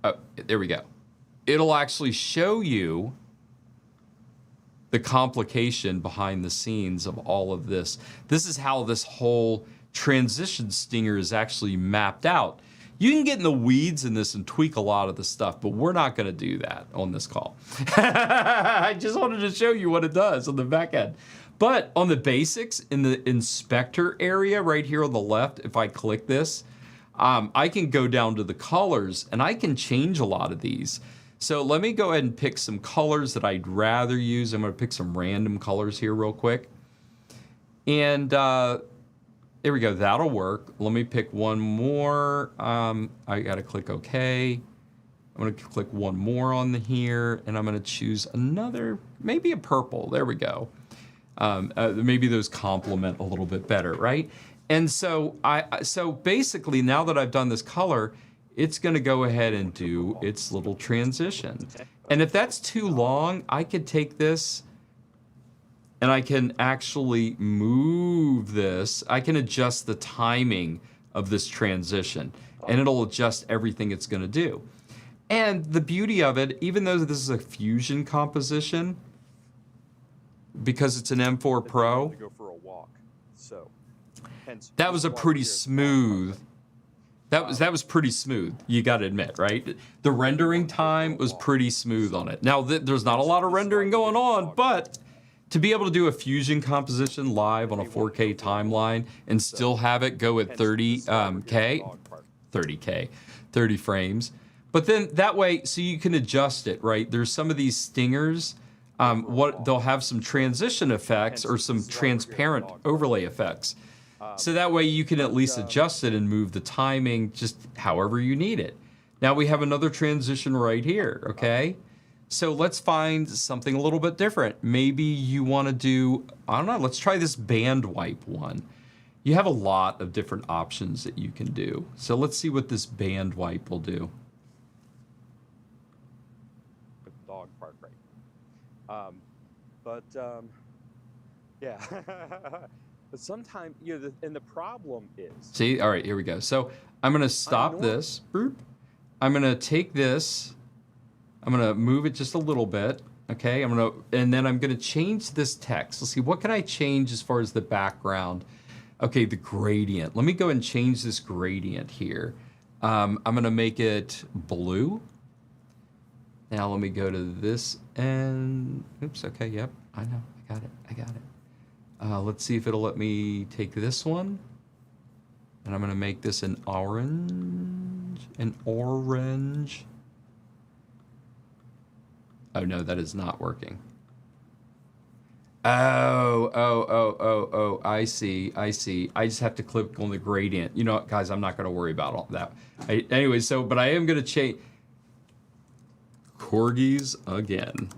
oh, there we go. It'll actually show you the complication behind the scenes of all of this. This is how this whole transition stinger is actually mapped out. You can get in the weeds in this and tweak a lot of the stuff, but we're not gonna do that on this call. I just wanted to show you what it does on the back end. But on the basics, in the inspector area right here on the left, if I click this, I can go down to the colors and I can change a lot of these. So let me go ahead and pick some colors that I'd rather use. I'm gonna pick some random colors here real quick. And there we go, that'll work. Let me pick one more. I gotta click OK. I'm gonna click one more on here and I'm gonna choose another, maybe a purple, there we go. Maybe those complement a little bit better, right? And so so basically now that I've done this color, it's gonna go ahead and do its little transition. And if that's too long, I could take this and I can actually move this. I can adjust the timing of this transition, and it'll adjust everything it's going to do. And the beauty of it, even though this is a fusion composition, because it's an M4 Pro, To go for a walk. So, hence, that was a pretty smooth. That was pretty smooth. You got to admit, right? The rendering time was pretty smooth on it. Now there's not a lot of rendering going on, but to be able to do a fusion composition live on a 4K timeline and still have it go at 30K, 30 frames, but then that way, so you can adjust it, right? There's some of these stingers. They'll have some transition effects or some transparent overlay effects. So that way you can at least adjust it and move the timing just however you need it. Now we have another transition right here, okay? So let's find something a little bit different. Maybe you want to do, I don't know, let's try this band wipe one. You have a lot of different options that you can do. So let's see what this band wipe will do. Dog park, right? Yeah. But sometimes, and the problem is... See, all right, here we go. So I'm going to stop this. Boop. I'm going to take this. I'm going to move it just a little bit. Okay, and then I'm going to change this text. Let's see, what can I change as far as the background? Okay, the gradient. Let me go and change this gradient here. I'm going to make it blue. Now let me go to this and... Oops, okay, yep, I know, I got it. Let's see if it'll let me take this one. And I'm going to make this an orange. Oh, no, that is not working. Oh, I see. I just have to click on the gradient. You know what, guys, I'm not going to worry about all that. Anyway, but I am going to change... Corgis again.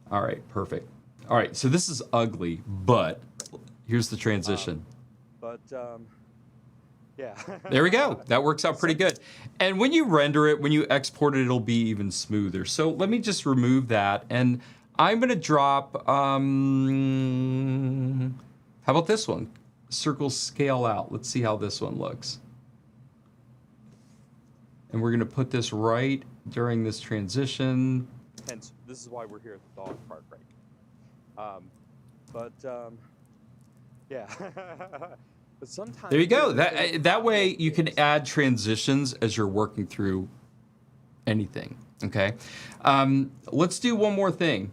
All right, perfect. All right, so this is ugly, but here's the transition. Yeah. There we go. That works out pretty good. And when you render it, when you export it, it'll be even smoother. So let me just remove that, and I'm going to drop, how about this one? Circle scale out. Let's see how this one looks. And we're going to put this right during this transition. Hence, this is why we're here at the dog park, right? Yeah. But sometimes... There you go. That way you can add transitions as you're working through anything, okay? Let's do one more thing.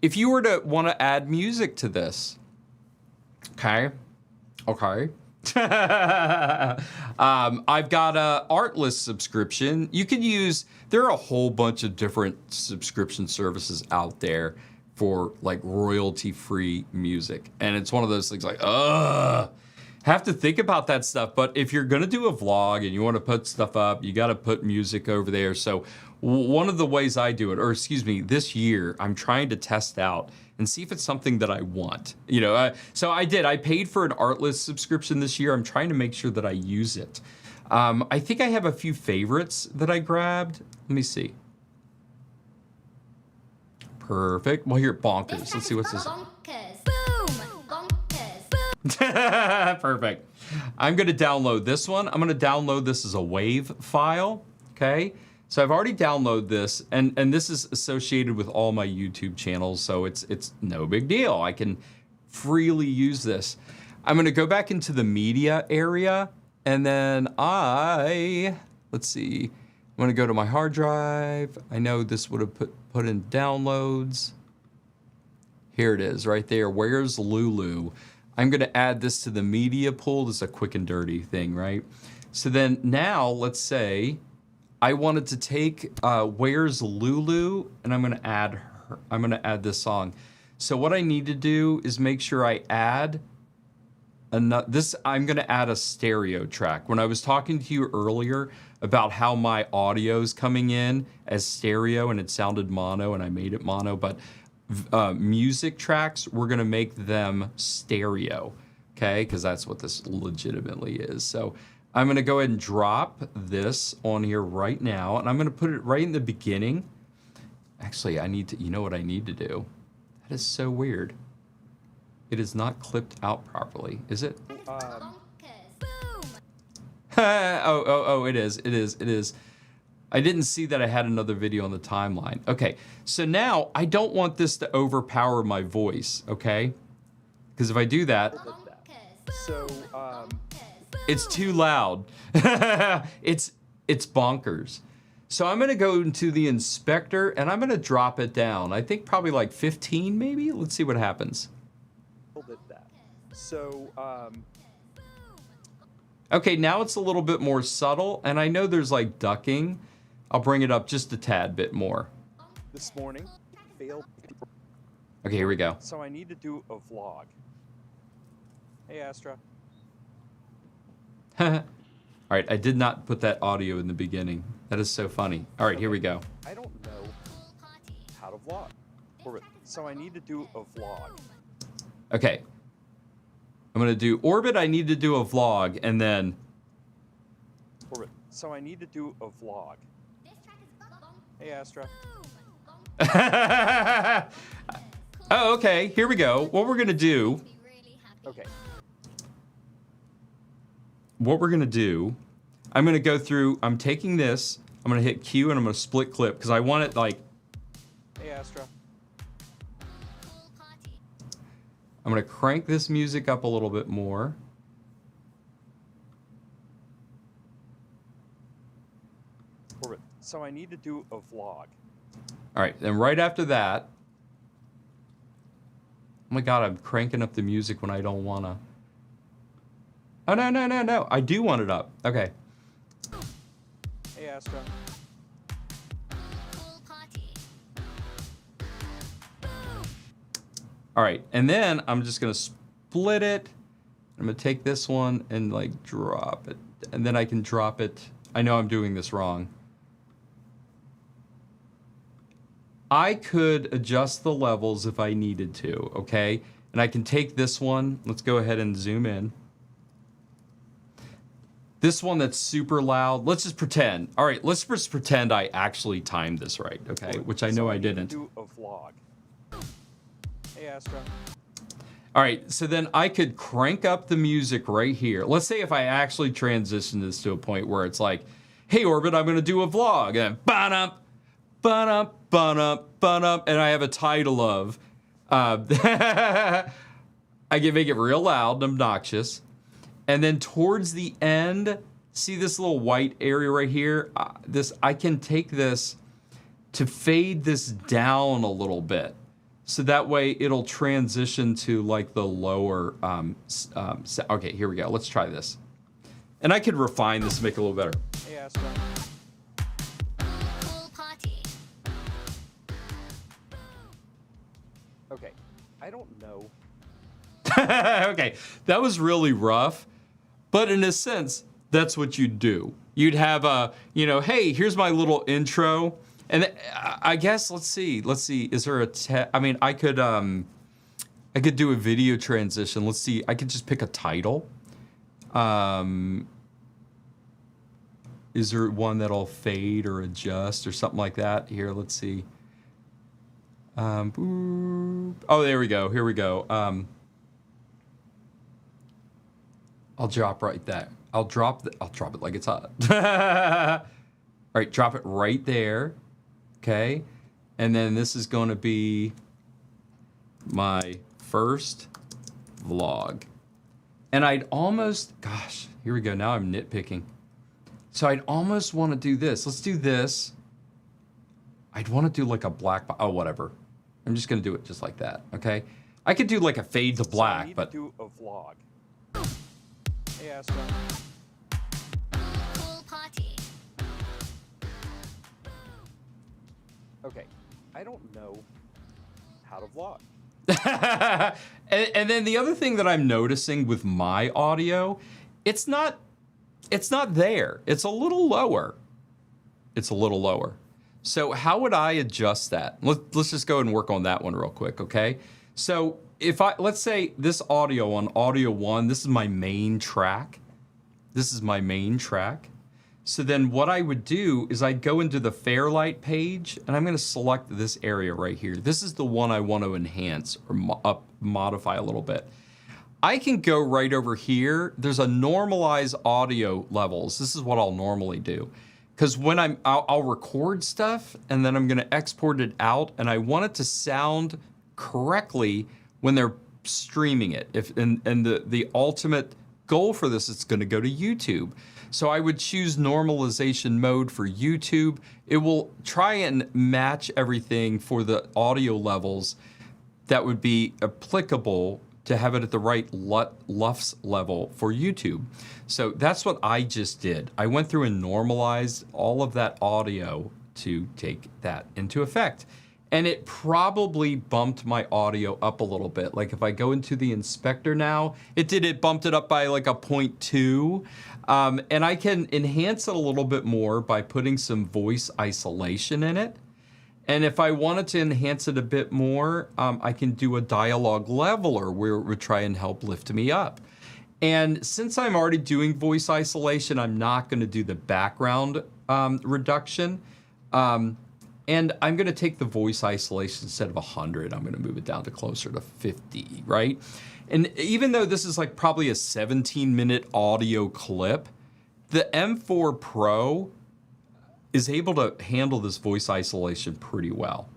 If you were to want to add music to this, okay? I've got a Artlist subscription. You can use, there are a whole bunch of different subscription services out there for like royalty-free music. And it's one of those things like, have to think about that stuff. But if you're going to do a vlog and you want to put stuff up, you got to put music over there. So one of the ways I do it, or excuse me, this year, I'm trying to test out and see if it's something that I want. So I paid for an Artlist subscription this year. I'm trying to make sure that I use it. I think I have a few favorites that I grabbed. Let me see. Perfect. Well, here, bonkers. Let's see what's this. Bonkers. Boom. Bonkers. Boom. Perfect. I'm going to download this one. I'm going to download this as a WAV file. Okay. So I've already downloaded this, and this is associated with all my YouTube channels, so it's no big deal. I can freely use this. I'm going to go back into the media area, and then let's see. I'm going to go to my hard drive. I know this would have put in downloads. Here it is, right there. Where's Lulu? I'm going to add this to the media pool. This is a quick and dirty thing, right? So then now, let's say I wanted to take Where's Lulu, and I'm going to add her. I'm going to add this song. So what I need to do is make sure I add I'm going to add a stereo track. When I was talking to you earlier about how my audio's coming in as stereo and it sounded mono and I made it mono, but music tracks, we're going to make them stereo, okay? Because that's what this legitimately is. So I'm going to go ahead and drop this on here right now, and I'm going to put it right in the beginning. Actually, you know what I need to do? That is so weird. It is not clipped out properly, is it? Bonkers. Boom. Oh, it is. I didn't see that I had another video on the timeline. Okay, so now I don't want this to overpower my voice, okay? Because if I do that, Bonkers. So, Bonkers. it's too loud. it's bonkers. So I'm gonna go into the inspector and I'm gonna drop it down. I think probably like 15 maybe. Let's see what happens. did that. So, Okay, now it's a little bit more subtle and I know there's like ducking. I'll bring it up just a tad bit more. this morning, failed. Okay, here we go. So I need to do a vlog. Hey, Astra. All right, I did not put that audio in the beginning. That is so funny. All right, here we go. I don't know how to vlog. Orbit. So I need to do a vlog. Okay. I'm gonna do Orbit, I need to do a vlog, and then... Orbit. So I need to do a vlog. Hey, Astra. Oh, okay, here we go. What we're gonna do... Okay. What we're gonna do... I'm gonna go through... I'm taking this, I'm gonna hit Q, and I'm gonna split clip, because I want it, like... Hey, Astra. I'm gonna crank this music up a little bit more. Orbit. So I need to do a vlog. All right, and right after that... Oh my god, I'm cranking up the music when I don't wanna... Oh, no. I do want it up. Okay. Hey, Astra. All right, and then I'm just gonna split it. I'm gonna take this one and like drop it, and then I can drop it. I know I'm doing this wrong. I could adjust the levels if I needed to, okay? And I can take this one. Let's go ahead and zoom in. This one that's super loud, let's just pretend. All right, let's just pretend I actually timed this right, okay? Which I know I didn't. Do a vlog. Hey, Astra. All right, so then I could crank up the music right here. Let's say if I actually transition this to a point where it's like, hey, Orbit, I'm gonna do a vlog. And then, ba-dum, ba-dum, ba-dum, ba-dum, and I have a title of, I can make it real loud and obnoxious. And then towards the end, see this little white area right here? I can take this to fade this down a little bit. So that way it'll transition to like the lower, okay, here we go. Let's try this. And I could refine this to make it a little better. Hey, Astra. Okay. I don't know. Okay, that was really rough. But in a sense, that's what you'd do. You'd have a, you know, hey, here's my little intro. And I guess, let's see, is there I mean, I could do a video transition. Let's see, I could just pick a title. Is there one that'll fade or adjust or something like that? Here, let's see. Oh, there we go, here we go. I'll drop right there. I'll drop it like it's hot. All right, drop it right there. Okay, and then this is going to be my first vlog. And I'd almost, gosh, here we go. Now I'm nitpicking. So I'd almost want to do this. Let's do this. I'd want to do like a black, oh, whatever. I'm just going to do it just like that, okay? I could do like a fade to black, So I need but... to do a vlog. Hey, Astra. Okay. I don't know how to vlog. and then the other thing that I'm noticing with my audio, it's not there. It's a little lower. It's a little lower. So how would I adjust that? Let's just go and work on that one real quick, okay? So let's say this audio on audio 1, this is my main track. This is my main track. So then what I would do is I'd go into the Fairlight page, and I'm going to select this area right here. This is the one I want to enhance or modify a little bit. I can go right over here. There's a normalize audio levels. This is what I'll normally do. Because when I'll record stuff, and then I'm going to export it out, and I want it to sound correctly when they're streaming it. And the ultimate goal for this is going to go to YouTube. So I would choose normalization mode for YouTube. It will try and match everything for the audio levels that would be applicable to have it at the right LUFS level for YouTube. So that's what I just did. I went through and normalized all of that audio to take that into effect. And it probably bumped my audio up a little bit. Like if I go into the inspector now, it bumped it up by like a 0.2. And I can enhance it a little bit more by putting some voice isolation in it. And if I wanted to enhance it a bit more, I can do a dialogue leveler where it would try and help lift me up. And since I'm already doing voice isolation, I'm not going to do the background reduction. And I'm going to take the voice isolation instead of 100. I'm going to move it down to closer to 50, right? And even though this is like probably a 17-minute audio clip, the M4 Pro is able to handle this voice isolation pretty well.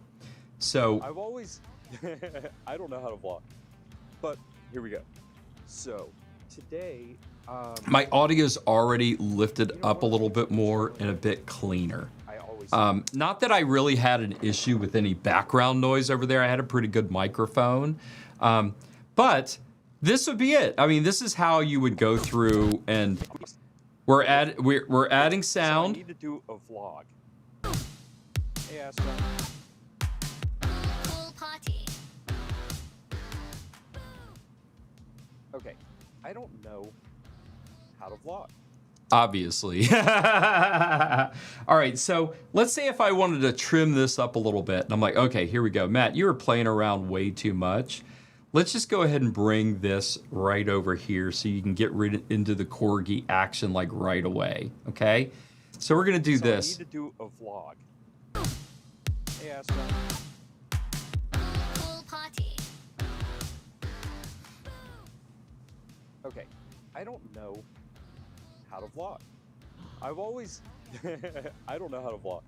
So I've always, I don't know how to vlog, but here we go. So today, my audio's already lifted up a little bit more and a bit cleaner. Not that I really had an issue with any background noise over there. I had a pretty good microphone. But this would be it. I mean, this is how you would go through, and we're adding sound. So I need to do a vlog. Hey, Astro. Pool party. Okay, I don't know how to vlog. Obviously. All right, so let's say if I wanted to trim this up a little bit, and I'm like, okay, here we go. Matt, you were playing around way too much. Let's just go ahead and bring this right over here so you can get into the corgi action like right away, okay? So we're gonna do this. I need to do a vlog. Hey, Astro. Pool party. Okay, I don't know how to vlog. I've always, I don't know how to vlog,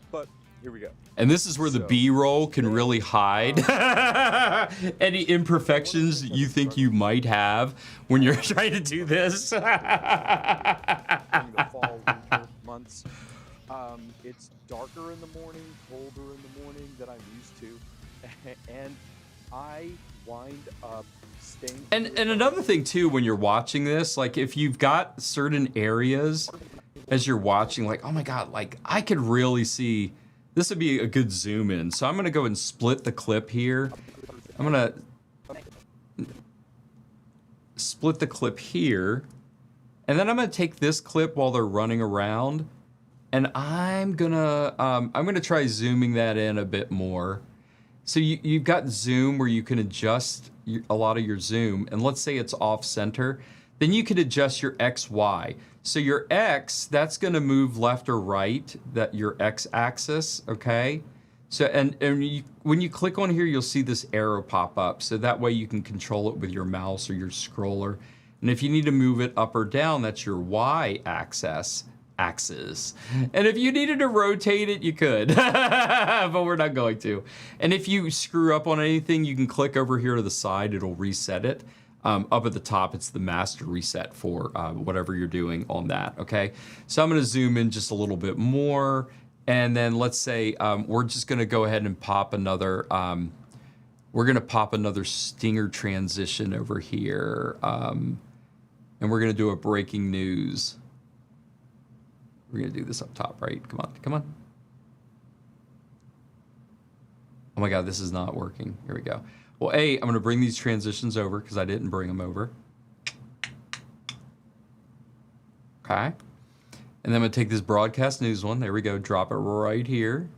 but here we go. And this is where the B-roll can really hide any imperfections you think you might have when you're trying to do this. During the fall, winter months, it's darker in the morning, colder in the morning than I'm used to, and I wind up staying. And another thing too, when you're watching this, like if you've got certain areas as you're watching, like, oh my God, like I could really see, this would be a good zoom in. So I'm gonna go and split the clip here. I'm gonna split the clip here. And then I'm gonna take this clip while they're running around, and I'm gonna try zooming that in a bit more. So you've got zoom where you can adjust a lot of your zoom, and let's say it's off center, then you could adjust your X, Y. So your X, that's gonna move left or right, that your X axis, okay? So, when you click on here, you'll see this arrow pop up. So that way you can control it with your mouse or your scroller. And if you need to move it up or down, that's your Y axis. And if you needed to rotate it, you could, but we're not going to. And if you screw up on anything, you can click over here to the side, it'll reset it. Up at the top, it's the master reset for whatever you're doing on that, okay? So I'm gonna zoom in just a little bit more, and then let's say we're just gonna go ahead and pop another, we're gonna pop another stinger transition over here, and we're gonna do a breaking news. We're gonna do this up top, right? Come on, come on. Oh my God, this is not working. Here we go. Well, I'm gonna bring these transitions over because I didn't bring them over. Okay. And then I'm gonna take this broadcast news one. There we go, drop it right here.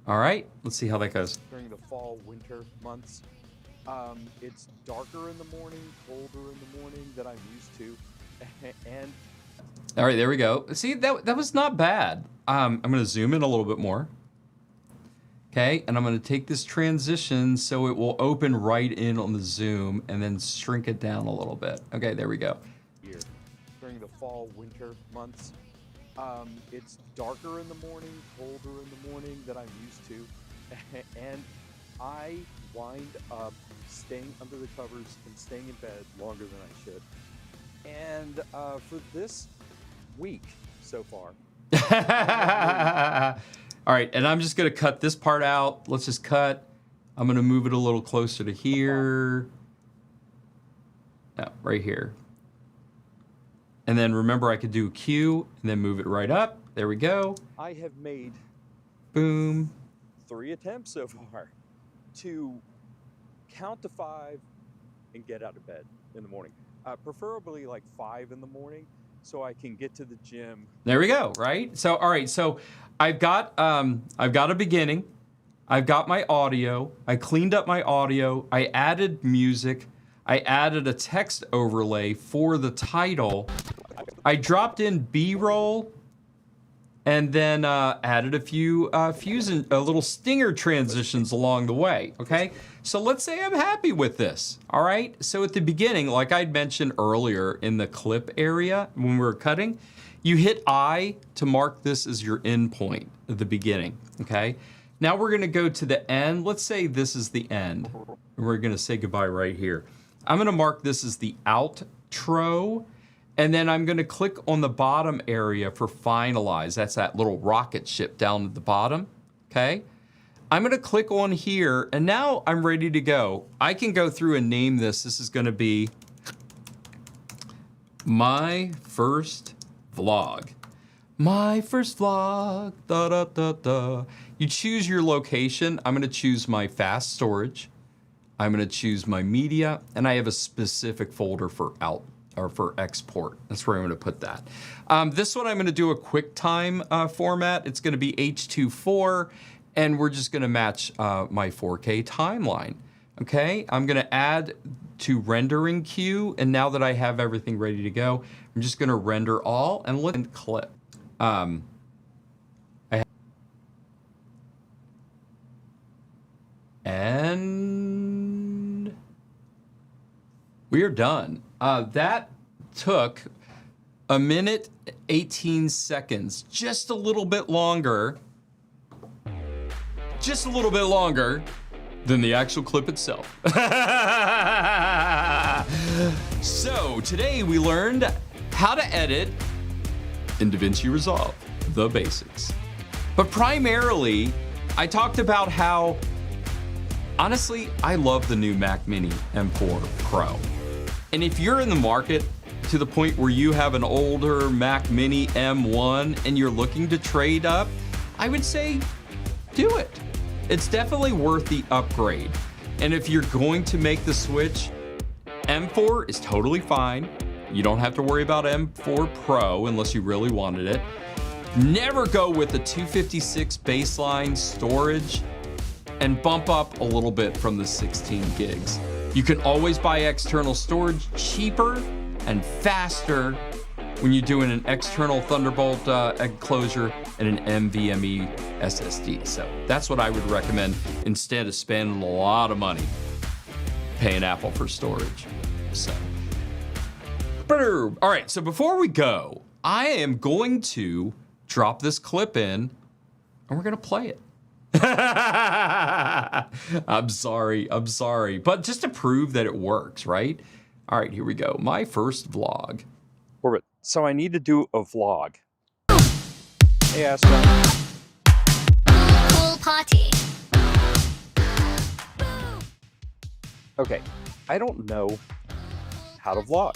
All right, let's see how that goes. During the fall, winter months, it's darker in the morning, colder in the morning than I'm used to, And All right, there we go. See, that was not bad. I'm going to zoom in a little bit more. Okay, and I'm going to take this transition so it will open right in on the zoom and then shrink it down a little bit. Okay, there we go. here, during the fall, winter months, it's darker in the morning, colder in the morning than I'm used to. And I wind up staying under the covers and staying in bed longer than I should. And for this week so far, All right, and I'm just going to cut this part out. Let's just cut. I'm going to move it a little closer to here. No, right here. And then remember, I could do Q and then move it right up. There we go. I have made Boom. 3 attempts so far to count to 5 and get out of bed in the morning. Preferably like 5 in the morning so I can get to the gym. There we go, right? So, all right, so I've got a beginning. I've got my audio. I cleaned up my audio. I added music. I added a text overlay for the title. I dropped in B-roll and then added a few little stinger transitions along the way, okay? So let's say I'm happy with this, all right? So at the beginning, like I'd mentioned earlier in the clip area when we were cutting, you hit I to mark this as your end point at the beginning, okay? Now we're gonna go to the end. Let's say this is the end. And we're gonna say goodbye right here. I'm gonna mark this as the outro, and then I'm gonna click on the bottom area for finalize. That's that little rocket ship down at the bottom, okay? I'm gonna click on here, and now I'm ready to go. I can go through and name this. This is gonna be my first vlog. My first vlog, da da da da. You choose your location. I'm gonna choose my fast storage. I'm gonna choose my media, and I have a specific folder for for export. That's where I'm gonna put that. This one I'm gonna do a QuickTime format. It's gonna be H.2.4, and we're just gonna match my 4K timeline. Okay, I'm gonna add to rendering queue, and now that I have everything ready to go, I'm just gonna render all and let it clip. And we are done. That took 1 minute 18 seconds, just a little bit longer than the actual clip itself. So today we learned how to edit in Davinci Resolve, the basics. But primarily, I talked about how, honestly, I love the new Mac Mini M4 Pro. And if you're in the market to the point where you have an older Mac Mini M1 and you're looking to trade up, I would say do it. It's definitely worth the upgrade. And if you're going to make the switch, M4 is totally fine. You don't have to worry about M4 Pro unless you really wanted it. Never go with the 256 baseline storage and bump up a little bit from the 16 gigs. You can always buy external storage cheaper and faster when you're doing an external Thunderbolt enclosure and an NVMe SSD. So that's what I would recommend instead of spending a lot of money paying Apple for storage. So, all right, so before we go, I am going to drop this clip in and we're gonna play it. I'm sorry, but just to prove that it works, right? All right, here we go. My first vlog. Orbit. So I need to do a vlog. Hey, Astronaut. Pool party. Okay, I don't know how to vlog.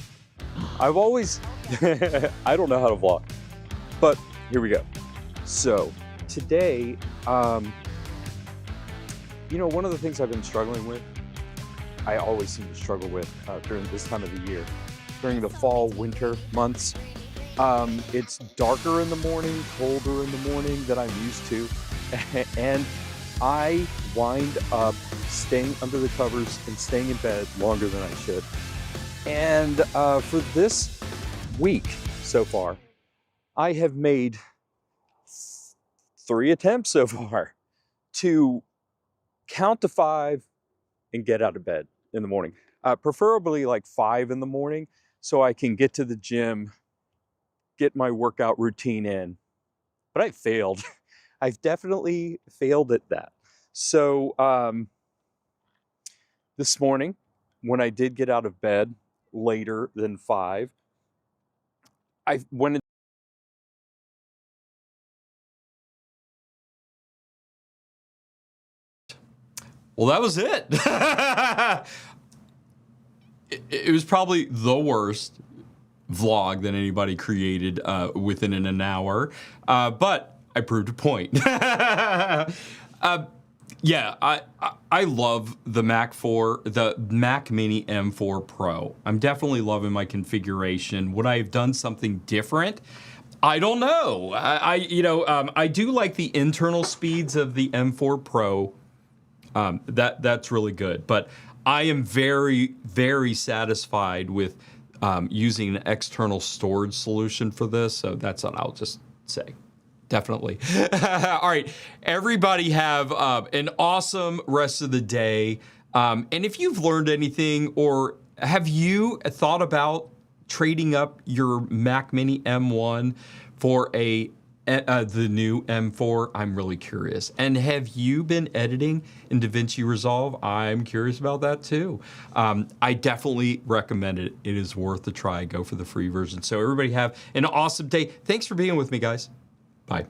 I've always, I don't know how to vlog, but here we go. So today, you know, one of the things I've been struggling with, I always seem to struggle with during this time of the year, during the fall, winter months. It's darker in the morning, colder in the morning than I'm used to. And I wind up staying under the covers and staying in bed longer than I should. And for this week so far, I have made 3 attempts so far to count to 5 and get out of bed in the morning. Preferably like 5 in the morning so I can get to the gym, get my workout routine in. But I failed. I've definitely failed at that. So this morning, when I did get out of bed later than 5, I went. Well, that was it. It was probably the worst vlog that anybody created within an hour, but I proved a point. Yeah, I love the the Mac Mini M4 Pro. I'm definitely loving my configuration. Would I have done something different? I don't know. I do like the internal speeds of the M4 Pro. That's really good, but I am very, very satisfied with using an external storage solution for this. So that's what I'll just say. Definitely. All right, everybody have an awesome rest of the day. And if you've learned anything, or have you thought about trading up your Mac Mini M1 for the new M4, I'm really curious. And have you been editing in Davinci Resolve? I'm curious about that too. I definitely recommend it. It is worth a try. Go for the free version. So everybody have an awesome day. Thanks for being with me, guys. Bye.